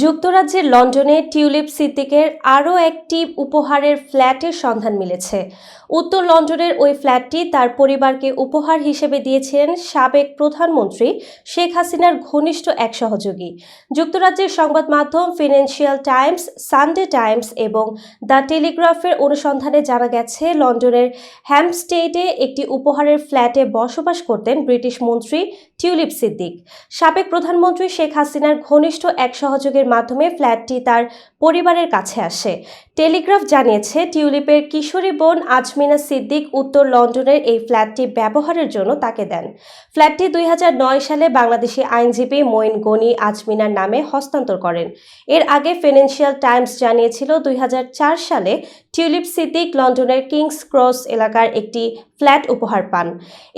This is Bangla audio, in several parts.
যুক্তরাজ্যের লন্ডনে টিউলিপ সিদ্দিকের আরও একটি উপহারের ফ্ল্যাটের সন্ধান মিলেছে। উত্তর লন্ডনের ওই ফ্ল্যাটটি তার পরিবারকে উপহার হিসেবে দিয়েছিলেন সাবেক প্রধানমন্ত্রী শেখ হাসিনার ঘনিষ্ঠ এক সহযোগী। যুক্তরাজ্যের সংবাদ মাধ্যম ফিনান্সিয়াল টাইমস, সানডে টাইমস এবং দ্য টেলিগ্রাফের অনুসন্ধানে জানা গেছে, লন্ডনের হ্যাম্পস্টেডে একটি উপহারের ফ্ল্যাটে বসবাস করতেন ব্রিটিশ মন্ত্রী টিউলিপ সিদ্দিক। সাবেক প্রধানমন্ত্রী শেখ হাসিনার ঘনিষ্ঠ এক সহযোগীর মাধ্যমে ফ্ল্যাটটি তার পরিবারের কাছে আসে। টেলিগ্রাফ জানিয়েছে, টিউলিপের কিশোরী বোন আজমিনা সিদ্দিক উত্তর লন্ডনের এই ফ্ল্যাটটি ব্যবহারের জন্য তাকে দেন। ফ্ল্যাটটি 2009 সালে বাংলাদেশি আইনজীবী মঈন গনি আজমিনার নামে হস্তান্তর করেন। এর আগে ফিনান্সিয়াল টাইমস জানিয়েছিল, 2004 সালে টিউলিপ সিদ্দিক লন্ডনের কিংস ক্রস এলাকার একটি ফ্ল্যাট উপহার পান।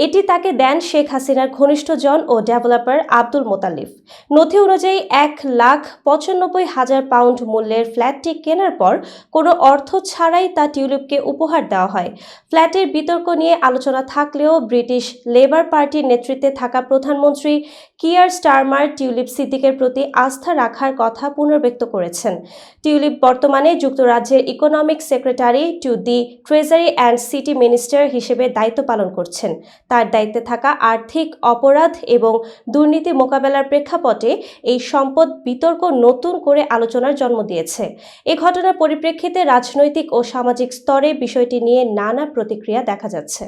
এটি তাকে দেন শেখ হাসিনার ঘনিষ্ঠজন ও ডেভেলপার আব্দুল মোতালিফ। নথি অনুযায়ী 1,95,000 পাউন্ড মূল্যের ফ্ল্যাটটি কেনার পর কোনো অর্থ ছাড়াই তা টিউলিপকে উপহার দেওয়া হয়। ফ্ল্যাটের বিতর্ক নিয়ে আলোচনা থাকলেও ব্রিটিশ লেবার পার্টির নেতৃত্বে থাকা প্রধানমন্ত্রী কিয়ার স্টারমার টিউলিপ সিদ্দিকের প্রতি আস্থা রাখার কথা পুনর্ব্যক্ত করেছেন। টিউলিপ বর্তমানে যুক্তরাজ্যের economic secretary to the treasury and city minister হিসেবে দায়িত্ব পালন করছেন। তার দায়িত্বে থাকা আর্থিক অপরাধ এবং দুর্নীতি মোকাবেলার প্রেক্ষাপটে এই সম্পদ বিতর্ক নতুন করে আলোচনার জন্ম দিয়েছে। এ ঘটনার পরিপ্রেক্ষিতে রাজনৈতিক ও সামাজিক স্তরে বিষয়টি নিয়ে নানা প্রতিক্রিয়া দেখা যাচ্ছে।